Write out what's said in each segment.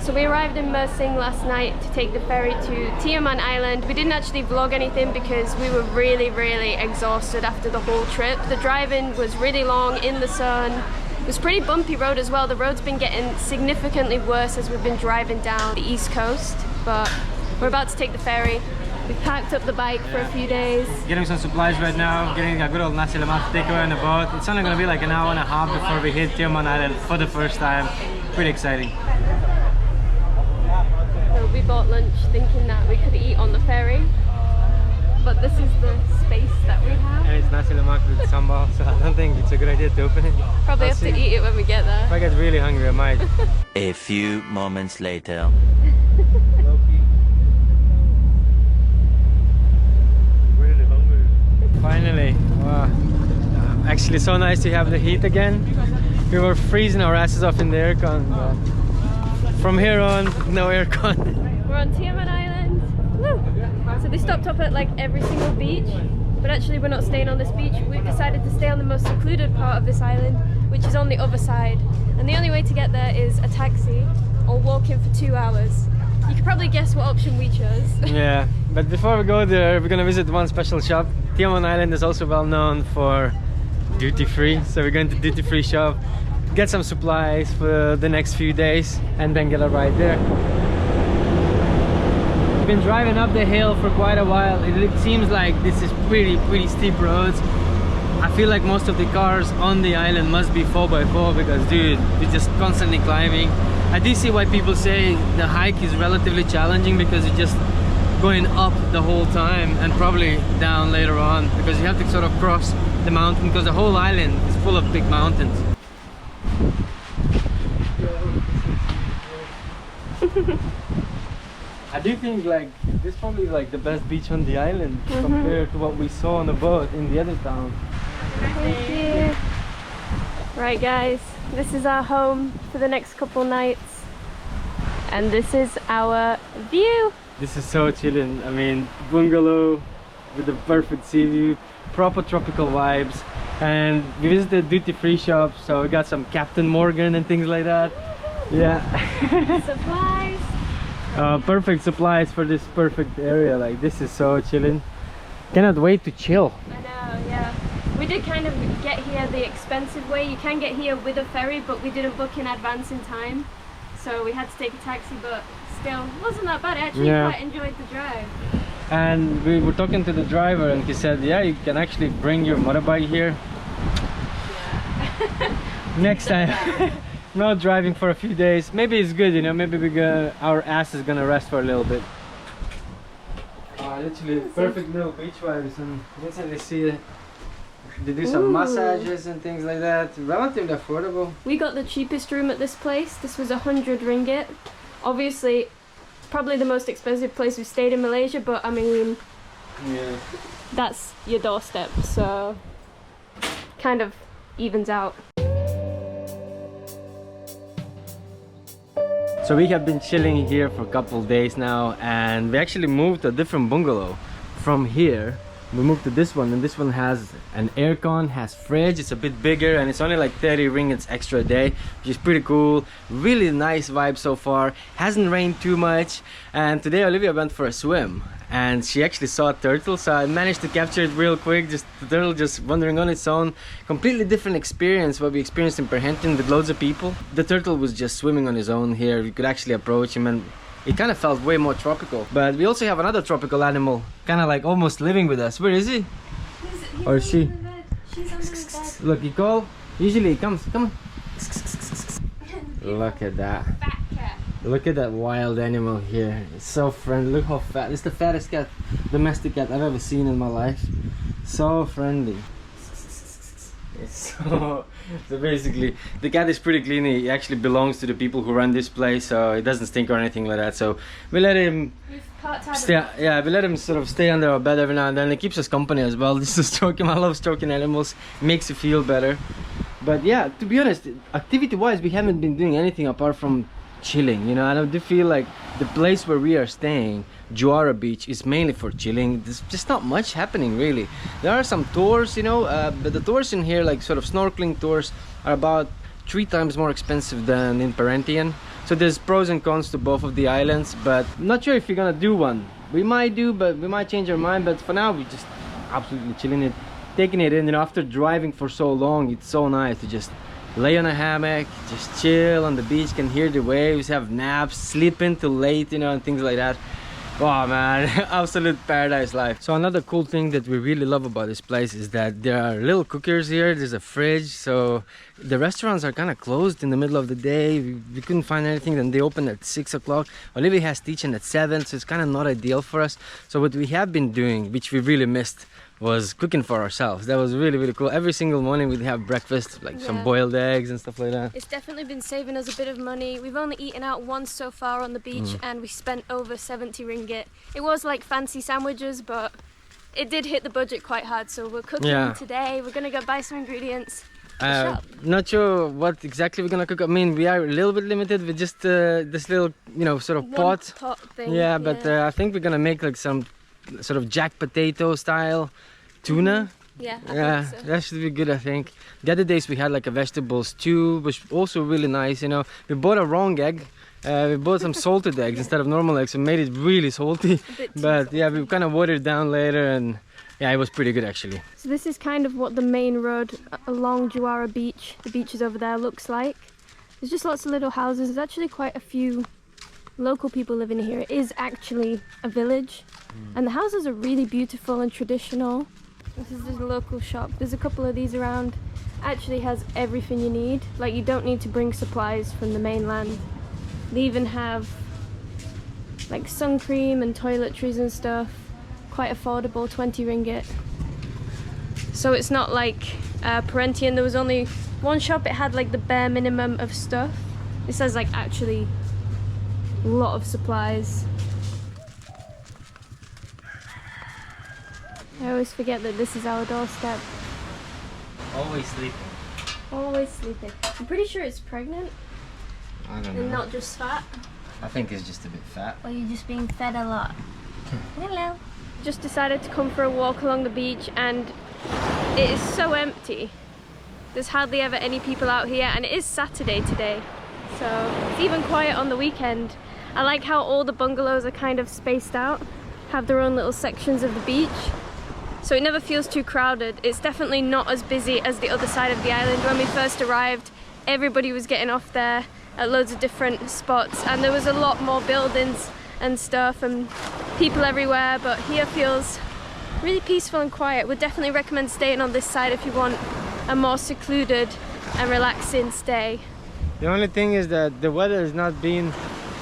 So we arrived in Mersing last night to take the ferry to Tioman Island. We didn't actually vlog anything because we were really exhausted after the whole trip. The driving was really long in the sun. It was a pretty bumpy road as well. The road's been getting significantly worse as we've been driving down the east coast, but we're about to take the ferry. We packed up the bike for a few days. Getting some supplies right now, getting a good old nasi lemak takeaway on the boat. It's only gonna be like an hour and a half before we hit Tioman Island for the first time. Pretty exciting. So we bought lunch thinking that we could eat on the ferry, but this is the space that we have. And it's nasi lemak with sambal, so I don't think it's a good idea to open it. Probably have to eat it when we get there. If I get really hungry, I might. A few moments later. Finally, wow. Actually so nice to have the heat again. We were freezing our asses off in the aircon. From here on, no aircon. We're on Tioman Island. Woo! So they stopped up at like every single beach, but actually we're not staying on this beach. We've decided to stay on the most secluded part of this island, which is on the other side. And the only way to get there is a taxi or walking for 2 hours. You can probably guess what option we chose. Yeah, but before we go there, we're gonna visit one special shop. Tioman Island is also well known for duty-free, so we're going to duty-free shop, get some supplies for the next few days, and then get a ride there. We've been driving up the hill for quite a while. It seems like this is pretty steep roads. I feel like most of the cars on the island must be 4x4 because, dude, we're just constantly climbing. I do see why people say the hike is relatively challenging because it's just going up the whole time and probably down later on because you have to sort of cross the mountain because the whole island is full of big mountains. I do think like this probably like the best beach on the island compared to what we saw on the boat in the other town. Thank you. Right guys, this is our home for the next couple nights and this is our view. This is so chilling. I mean, bungalow with the perfect sea view, proper tropical vibes, and we visited duty-free shops, so we got some Captain Morgan and things like that. Yeah. Supplies. Perfect supplies for this perfect area. Like this is so chilling. Cannot wait to chill. I know, yeah. We did kind of get here the expensive way. You can get here with a ferry, but we didn't book in advance in time, so we had to take a taxi, but still wasn't that bad. I actually quite enjoyed the drive. And we were talking to the driver and he said, yeah, you can actually bring your motorbike here. Yeah. Next time. Not driving for a few days. Maybe it's good, you know, maybe our ass is gonna rest for a little bit. Literally perfect little beach vibes, and instantly see they do some massages and things like that. Relatively affordable. We got the cheapest room at this place. This was 100 ringgit. Obviously, probably the most expensive place we've stayed in Malaysia, but I mean, yeah, that's your doorstep, so kind of evens out. So we have been chilling here for a couple of days now, and we actually moved to a different bungalow from here. We moved to this one, and this one has an aircon, has fridge, it's a bit bigger, and it's only like 30 ringgits extra a day, which is pretty cool. Really nice vibe so far. Hasn't rained too much, and today Olivia went for a swim and she actually saw a turtle, so I managed to capture it real quick. Just the turtle just wandering on its own. Completely different experience what we experienced in Perhentian with loads of people. The turtle was just swimming on his own here. We could actually approach him and it kind of felt way more tropical. But we also have another tropical animal, kind of like almost living with us. Where is he? He's Or is she? under the bed. She's under the bed. Look, he call. Usually he comes. Come on. Look at that. Fat cat. Look at that wild animal here. It's so friendly. Look how fat. It's the fattest cat, domestic cat I've ever seen in my life. So friendly. So basically the cat is pretty clean. He actually belongs to the people who run this place, so it doesn't stink or anything like that. So we let him stay, yeah, we let him sort of stay under our bed every now and then. It keeps us company as well. Just to stroke him. I love stroking animals. Makes you feel better. But yeah, to be honest, activity wise we haven't been doing anything apart from chilling, you know. I do feel like the place where we are staying, Juara Beach, is mainly for chilling. There's just not much happening really. There are some tours, you know, but the tours in here, like sort of snorkeling tours, are about 3 times more expensive than in Perhentian. So there's pros and cons to both of the islands, but I'm not sure if we're gonna do one. We might do, but we might change our mind. But for now, we're just absolutely chilling it, taking it in. You know, after driving for so long, it's so nice to just lay on a hammock, just chill on the beach, can hear the waves, have naps, sleep in till late, you know, and things like that. Oh man, absolute paradise life. So another cool thing that we really love about this place is that there are little cookers here. There's a fridge, so the restaurants are kind of closed in the middle of the day. We couldn't find anything, then they open at 6 o'clock. Olivia has teaching at 7, so it's kind of not ideal for us. So what we have been doing, which we really missed, was cooking for ourselves. That was really cool. Every single morning we'd have breakfast, like some boiled eggs and stuff like that. It's definitely been saving us a bit of money. We've only eaten out once so far on the beach, and we spent over 70 ringgit. It was like fancy sandwiches, but it did hit the budget quite hard, so we're cooking today. We're gonna go buy some ingredients. Not sure what exactly we're gonna cook. I mean, we are a little bit limited with just this little, you know, sort of pot thing. Yeah, but I think we're gonna make like some sort of jack potato style tuna. Yeah, I think so. That should be good, I think. The other days we had like a vegetable stew, which also really nice, you know. We bought a wrong egg. We bought some salted eggs instead of normal eggs, so made it really salty. But yeah, we kind of watered it down later, and yeah, it was pretty good actually. So this is kind of what the main road along Juara Beach, the beaches over there, looks like. There's just lots of little houses. There's actually quite a few local people living here. It is actually a village, and the houses are really beautiful and traditional. This is just a local shop. There's a couple of these around. Actually has everything you need. Like, you don't need to bring supplies from the mainland. They even have like sun cream and toiletries and stuff. Quite affordable, 20 ringgit. So it's not like Parentian. There was only one shop, it had like the bare minimum of stuff. This has like actually a lot of supplies. I always forget that this is our doorstep. Always sleeping. Always sleeping. I'm pretty sure it's pregnant. I don't know. And not just fat. I think it's just a bit fat. Or you're just being fed a lot. Hello. Just decided to come for a walk along the beach, and it is so empty. There's hardly ever any people out here, and it is Saturday today. So it's even quiet on the weekend. I like how all the bungalows are kind of spaced out, have their own little sections of the beach. So it never feels too crowded. It's definitely not as busy as the other side of the island. When we first arrived, everybody was getting off there at loads of different spots, and there was a lot more buildings and stuff and people everywhere, but here feels really peaceful and quiet. Would definitely recommend staying on this side if you want a more secluded and relaxing stay. The only thing is that the weather has not been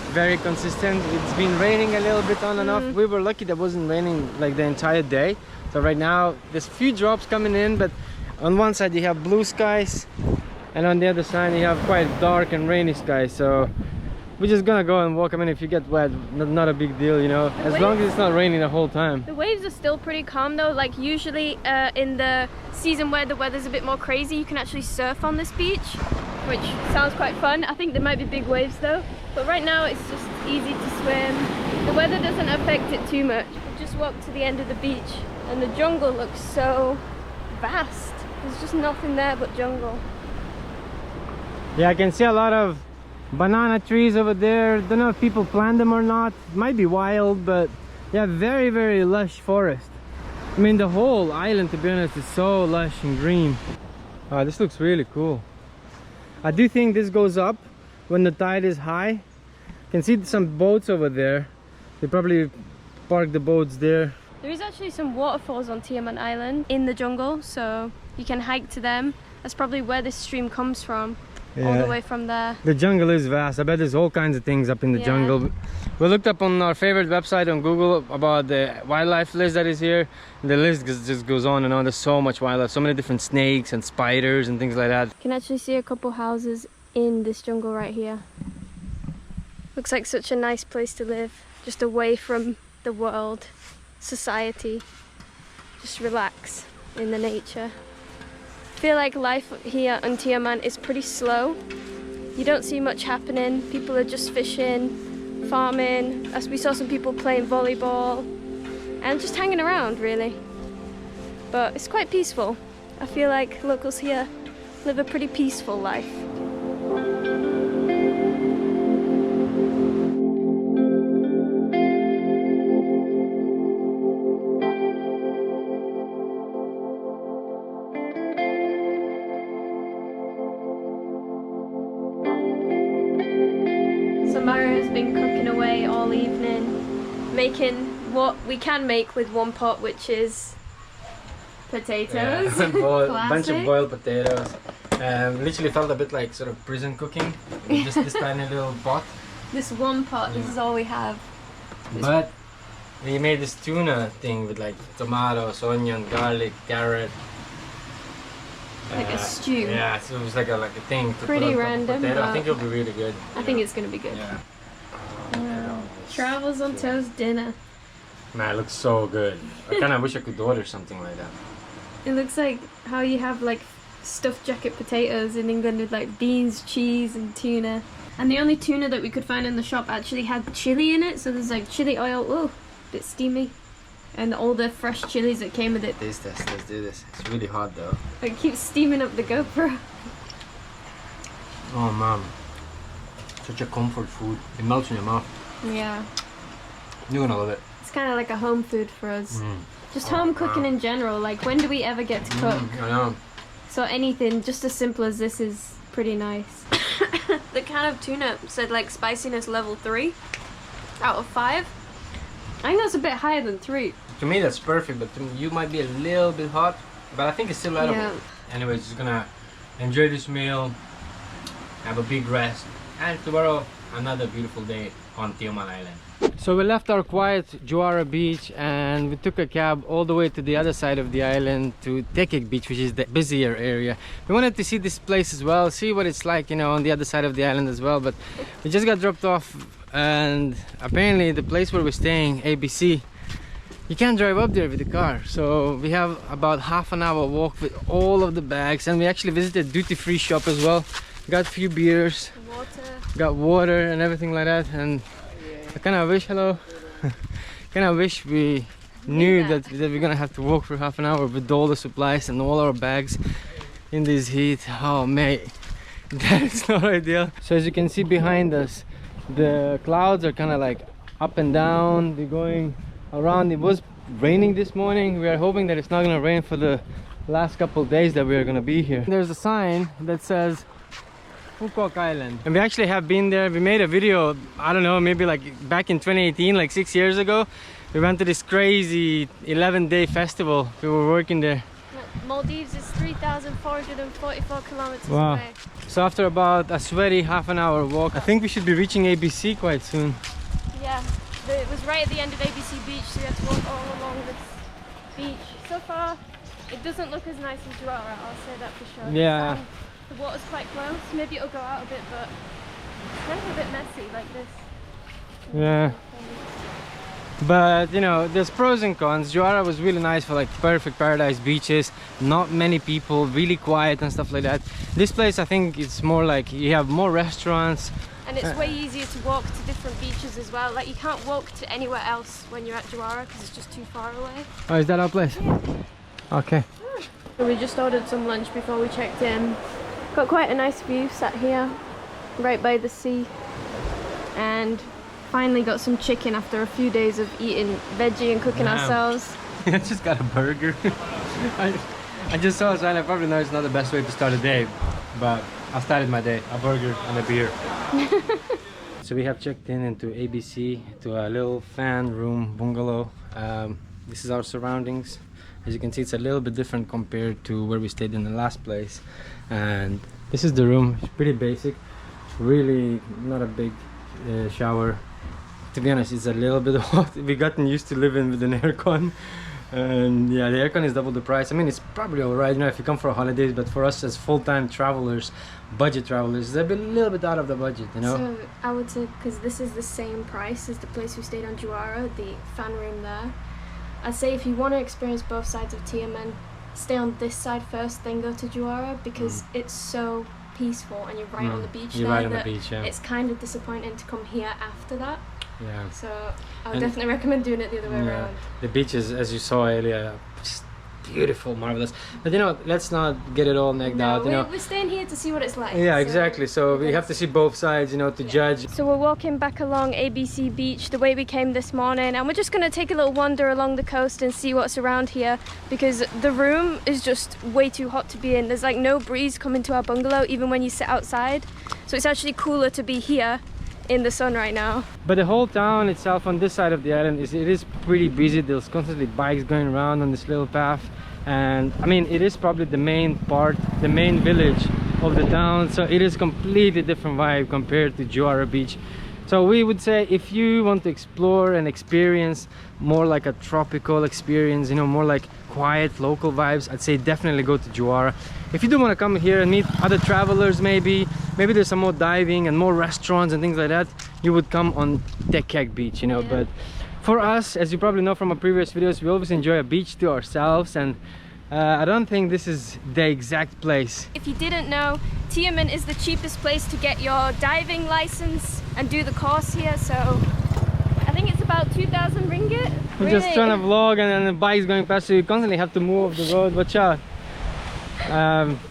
very consistent. It's been raining a little bit on and off. We were lucky that it wasn't raining like the entire day. So right now there's a few drops coming in, but on one side you have blue skies, and on the other side you have quite dark and rainy skies. So we're just gonna go and walk. I mean, if you get wet, not a big deal, you know, as long as it's not raining the whole time. The waves are still pretty calm though. Like usually in the season where the weather's a bit more crazy, you can actually surf on this beach, which sounds quite fun. I think there might be big waves though, but right now it's just easy to swim. The weather doesn't affect it too much. We just walked to the end of the beach, and the jungle looks so vast. There's just nothing there but jungle. Yeah, I can see a lot of banana trees over there. Don't know if people plant them or not. Might be wild, but yeah, very lush forest. I mean, the whole island, to be honest, is so lush and green. Oh, this looks really cool. I do think this goes up when the tide is high. You can see some boats over there. They probably park the boats there. There is actually some waterfalls on Tioman Island in the jungle, so you can hike to them. That's probably where this stream comes from. Yeah. All the way from there. The jungle is vast. I bet there's all kinds of things up in the jungle. We looked up on our favorite website on Google about the wildlife list that is here. The list just goes on and on. There's so much wildlife, so many different snakes and spiders and things like that. You can actually see a couple houses in this jungle right here. Looks like such a nice place to live, just away from the world, society. Just relax in the nature. I feel like life here on Tioman is pretty slow. You don't see much happening. People are just fishing, farming. As we saw some people playing volleyball and just hanging around really. But it's quite peaceful. I feel like locals here live a pretty peaceful life. has been cooking away all evening, making what we can make with one pot, which is potatoes. Yeah. Bunch of boiled potatoes. Literally felt a bit like sort of prison cooking. Just this tiny little pot. This one pot, this is all we have. But we made this tuna thing with like tomatoes, onion, garlic, carrot. Like a stew. Yeah, so it was like a thing to Pretty put on random, potato. I but think it'll be really good. I think it's gonna be good. Yeah. Travels on toast dinner. Man, it looks so good. I kind of wish I could order something like that. It looks like how you have like stuffed jacket potatoes in England with like beans, cheese and tuna. And the only tuna that we could find in the shop actually had chili in it, so there's like chili oil, oh, a bit steamy. And all the fresh chilies that came with it. Taste test, let's do this. It's really hot though. It keeps steaming up the GoPro. Oh man, such a comfort food. It melts in your mouth. Yeah. You're gonna love it. It's kind of like a home food for us. Just home cooking in general, like when do we ever get to cook? I know. So anything just as simple as this is pretty nice. The can of tuna said like spiciness level 3 out of 5. I think that's a bit higher than 3. To me that's perfect, but to me, you might be a little bit hot, but I think it's still edible. Yeah. Anyways, just gonna enjoy this meal, have a big rest, and tomorrow another beautiful day on Tioman Island. So we left our quiet Juara beach and we took a cab all the way to the other side of the island to Tekek beach, which is the busier area. We wanted to see this place as well, see what it's like, you know, on the other side of the island as well, but we just got dropped off and apparently the place where we're staying, ABC, you can't drive up there with the car. So we have about half an hour walk with all of the bags, and we actually visited duty-free shop as well. Got a few beers, got water and everything like that, and I kind of wish, kind of wish we knew that we're gonna have to walk for half an hour with all the supplies and all our bags in this heat. Oh mate, that is not ideal. So as you can see behind us, the clouds are kind of like up and down, they're going around. It was raining this morning. We are hoping that it's not gonna rain for the last couple days that we are gonna be here. There's a sign that says Phuket Island, and we actually have been there. We made a video, I don't know, maybe like back in 2018, like 6 years ago. We went to this crazy 11-day festival. We were working there. Maldives is 3,444 kilometers wow. away. So after about a sweaty half an hour walk, I think we should be reaching ABC quite soon. Yeah, it was right at the end of ABC beach, so we had to walk all along this beach. So far, it doesn't look as nice as Juara, I'll say that for sure. Yeah. The water's quite close, maybe it'll go out a bit, but it's kind of a bit messy like this. Yeah. But you know, there's pros and cons. Juara was really nice for like perfect paradise beaches, not many people, really quiet and stuff like that. This place, I think it's more like you have more restaurants. And it's way easier to walk to different beaches as well. Like you can't walk to anywhere else when you're at Juara because it's just too far away. Oh, is that our place? Yeah. Okay. So we just ordered some lunch before we checked in. Got quite a nice view sat here, right by the sea. And finally got some chicken after a few days of eating veggie and cooking ourselves. I just got a burger. I just saw a sign. I probably know it's not the best way to start a day, but I started my day, a burger and a beer. So we have checked in into ABC, to a little fan room bungalow. This is our surroundings. As you can see, it's a little bit different compared to where we stayed in the last place. And this is the room. It's pretty basic, really not a big shower. To be honest, it's a little bit hot. We've gotten used to living with an aircon, and yeah, the aircon is double the price. I mean, it's probably alright, you know, if you come for holidays, but for us as full-time travelers, budget travelers, it's a little bit out of the budget, you know. So I would say, because this is the same price as the place we stayed on Juara, the fan room there, I'd say if you want to experience both sides of Tioman, stay on this side first, then go to Juara, because it's so peaceful and you're right on the beach. You're right on the beach, yeah. It's kind of disappointing to come here after that. Yeah. So I would definitely recommend doing it the other way around. The beaches, as you saw earlier, just beautiful, marvelous. But you know, let's not get it all negged out. You know, we're staying here to see what it's like. Yeah, exactly. So we have to see both sides, you know, to judge. So we're walking back along ABC beach the way we came this morning, and we're just going to take a little wander along the coast and see what's around here, because the room is just way too hot to be in. There's like no breeze coming to our bungalow even when you sit outside, so it's actually cooler to be here in the sun right now. But the whole town itself on this side of the island is pretty busy. There's constantly bikes going around on this little path, and I mean, it is probably the main part, the main village of the town, so it is completely different vibe compared to Juara Beach. So we would say if you want to explore and experience more like a tropical experience, you know, more like quiet local vibes, I'd say definitely go to Juara. If you do want to come here and meet other travelers, maybe there's some more diving and more restaurants and things like that, you would come on Tekek Beach, you know. Yeah. But for us, as you probably know from our previous videos, we always enjoy a beach to ourselves, and I don't think this is the exact place. If you didn't know, Tioman is the cheapest place to get your diving license and do the course here, so I think it's about 2,000 ringgit. We're just trying to vlog, and then the bike's going past, so you constantly have to move off the road. Watch out.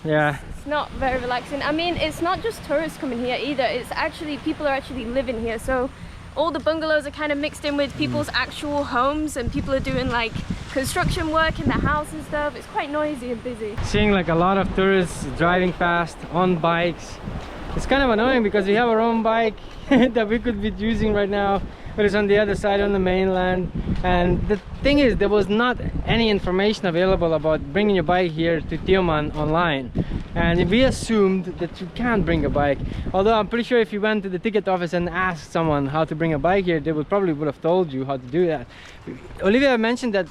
Yeah. It's not very relaxing. I mean, it's not just tourists coming here either. It's actually, people are actually living here. So all the bungalows are kind of mixed in with people's actual homes, and people are doing like construction work in the house and stuff. It's quite noisy and busy. Seeing like a lot of tourists driving past on bikes. It's kind of annoying because we have our own bike that we could be using right now, but it's on the other side on the mainland. And the thing is, there was not any information available about bringing your bike here to Tioman online, and we assumed that you can't bring a bike, although I'm pretty sure if you went to the ticket office and asked someone how to bring a bike here, they would have told you how to do that. Olivia mentioned that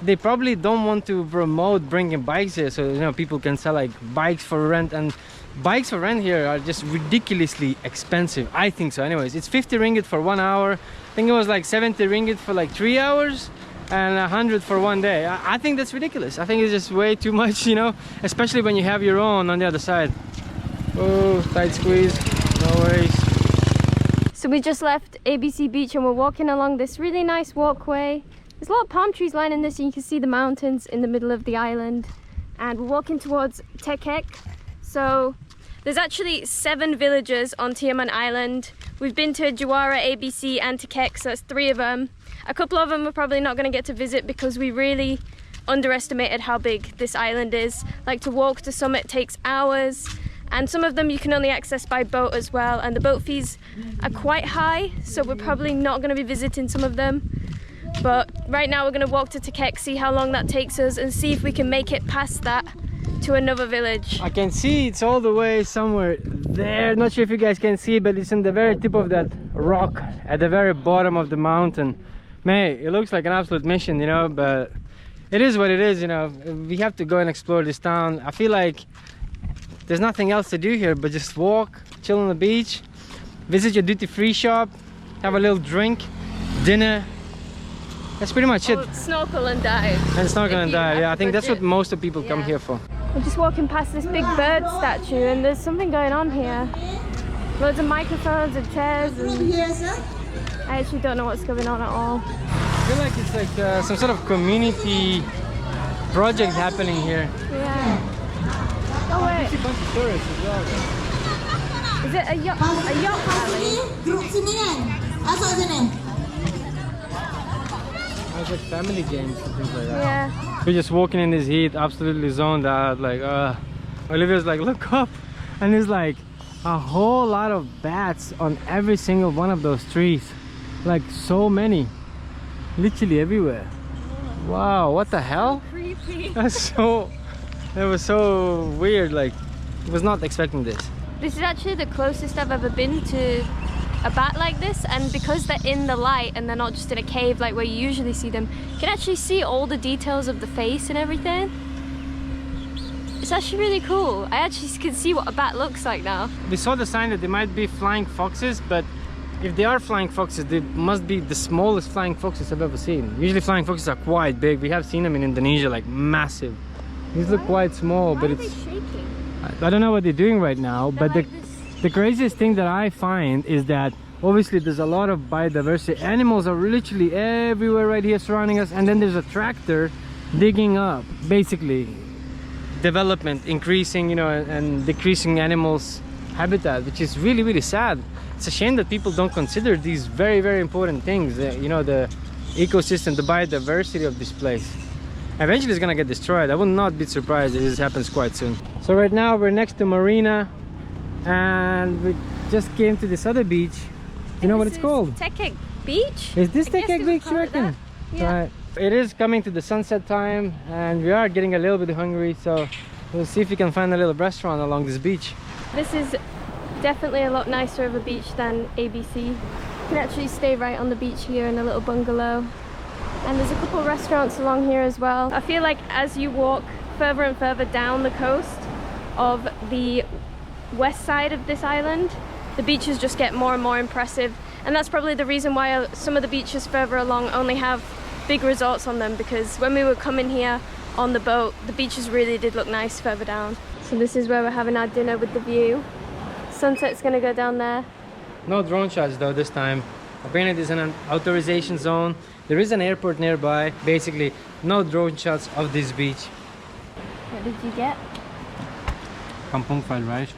they probably don't want to promote bringing bikes here, so you know, people can sell like bikes for rent, and bikes for rent here are just ridiculously expensive. I think so. Anyways, it's 50 ringgit for 1 hour. I think it was like 70 ringgit for like 3 hours, and 100 for 1 day. I think that's ridiculous. I think it's just way too much, you know, especially when you have your own on the other side. Oh, tight squeeze. No worries. So we just left ABC Beach and we're walking along this really nice walkway. There's a lot of palm trees lining this, and you can see the mountains in the middle of the island. And we're walking towards Tekek. So there's actually 7 villages on Tioman Island. We've been to Juara, ABC and Tekek, so that's 3 of them. A couple of them we're probably not going to get to visit because we really underestimated how big this island is. Like, to walk to summit takes hours, and some of them you can only access by boat as well, and the boat fees are quite high, so we're probably not going to be visiting some of them. But right now we're going to walk to Tekek, see how long that takes us, and see if we can make it past that to another village. I can see it's all the way somewhere there. Not sure if you guys can see, but it's in the very tip of that rock at the very bottom of the mountain. Man, it looks like an absolute mission, you know, but it is what it is, you know. We have to go and explore this town. I feel like there's nothing else to do here but just walk, chill on the beach, visit your duty-free shop, have a little drink, dinner. That's pretty much it. Snorkel and dive. And snorkel and dive, yeah. I think that's what most of people come here for. We're just walking past this big bird statue, and there's something going on here. Loads of microphones and chairs, and I actually don't know what's going on at all. I feel like it's like some sort of community project happening here. Yeah. Oh wait. There's a bunch of tourists as well. Is it a yacht rally? It's like family games and things like that. Yeah. We're just walking in this heat, absolutely zoned out. Like, Olivia's like, look up, and there's like a whole lot of bats on every single one of those trees. Like, so many, literally everywhere. Wow, what the hell? So creepy. That was so weird. Like, I was not expecting this. This is actually the closest I've ever been to a bat like this, and because they're in the light and they're not just in a cave like where you usually see them, you can actually see all the details of the face and everything. It's actually really cool. I actually can see what a bat looks like now. We saw the sign that they might be flying foxes, but if they are flying foxes, they must be the smallest flying foxes I've ever seen. Usually flying foxes are quite big. We have seen them in Indonesia, like massive. These look quite small, but it's... shaking? I don't know what they're doing right now, but like the craziest thing that I find is that obviously there's a lot of biodiversity. Animals are literally everywhere right here surrounding us, and then there's a tractor digging up, basically development, increasing, you know, and decreasing animals' habitat, which is really, really sad. It's a shame that people don't consider these very, very important things, you know, the ecosystem, the biodiversity of this place. Eventually it's gonna get destroyed. I would not be surprised if this happens quite soon. So right now we're next to Marina, and we just came to this other beach You know what it's called? Tekek Beach? Is this I guess Tekek they would Beach, call you it reckon? that. Yeah. Right. It is coming to the sunset time and we are getting a little bit hungry, so we'll see if we can find a little restaurant along this beach. This is definitely a lot nicer of a beach than ABC. You can actually stay right on the beach here in a little bungalow. And there's a couple restaurants along here as well. I feel like as you walk further and further down the coast of the west side of this island, the beaches just get more and more impressive. And that's probably the reason why some of the beaches further along only have big resorts on them, because when we were coming here on the boat, the beaches really did look nice further down. So this is where we're having our dinner with the view. Sunset's gonna go down there. No drone shots though this time. Apparently there's an authorization zone. There is an airport nearby. Basically, no drone shots of this beach. What did you get? Kampung fried rice.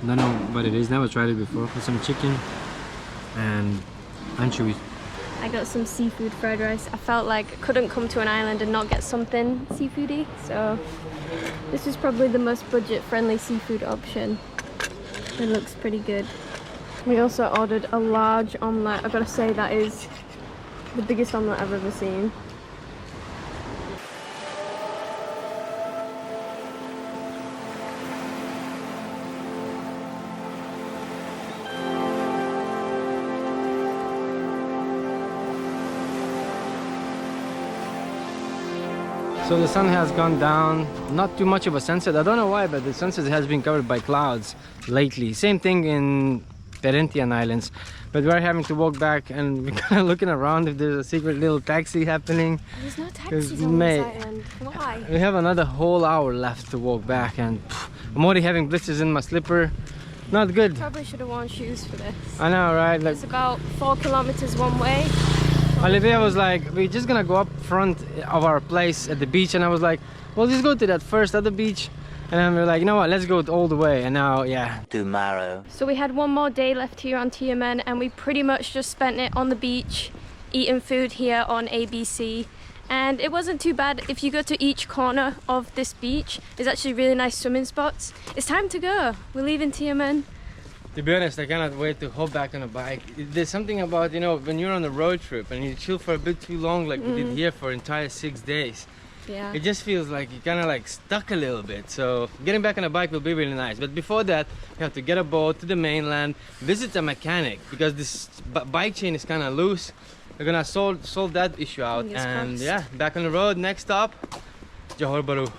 Don't know what it is. Never tried it before. With some chicken and anchovies. I got some seafood fried rice. I felt like I couldn't come to an island and not get something seafoody, so this is probably the most budget-friendly seafood option. It looks pretty good. We also ordered a large omelette. I've got to say that is the biggest omelette I've ever seen. So the sun has gone down, not too much of a sunset. I don't know why, but the sunset has been covered by clouds lately. Same thing in Perhentian Islands, but we're having to walk back and we're kind of looking around if there's a secret little taxi happening. There's no taxis on this island. Why? We have another whole hour left to walk back and I'm already having blisters in my slipper. Not good. Probably should have worn shoes for this. I know, right? Like, It's about 4 kilometers one way. Olivia was like, we're just gonna go up front of our place at the beach, and I was like, well, just go to that first other beach, and then we're like, you know what, let's go all the way. And now, yeah, Tomorrow. So we had one more day left here on Tioman, and we pretty much just spent it on the beach, eating food here on ABC. And it wasn't too bad. If you go to each corner of this beach, there's actually really nice swimming spots. It's time to go. We're leaving Tioman. to be honest, I cannot wait to hop back on a bike. There's something about, you know, when you're on a road trip and you chill for a bit too long, like we did here for entire 6 days, Yeah. it just feels like you're kind of like stuck a little bit. So getting back on a bike will be really nice. But before that, you have to get a boat to the mainland, visit a mechanic, because this bike chain is kind of loose. We're gonna solve that issue out. Fingers And crossed. yeah, back on the road. Next stop, Johor Bahru.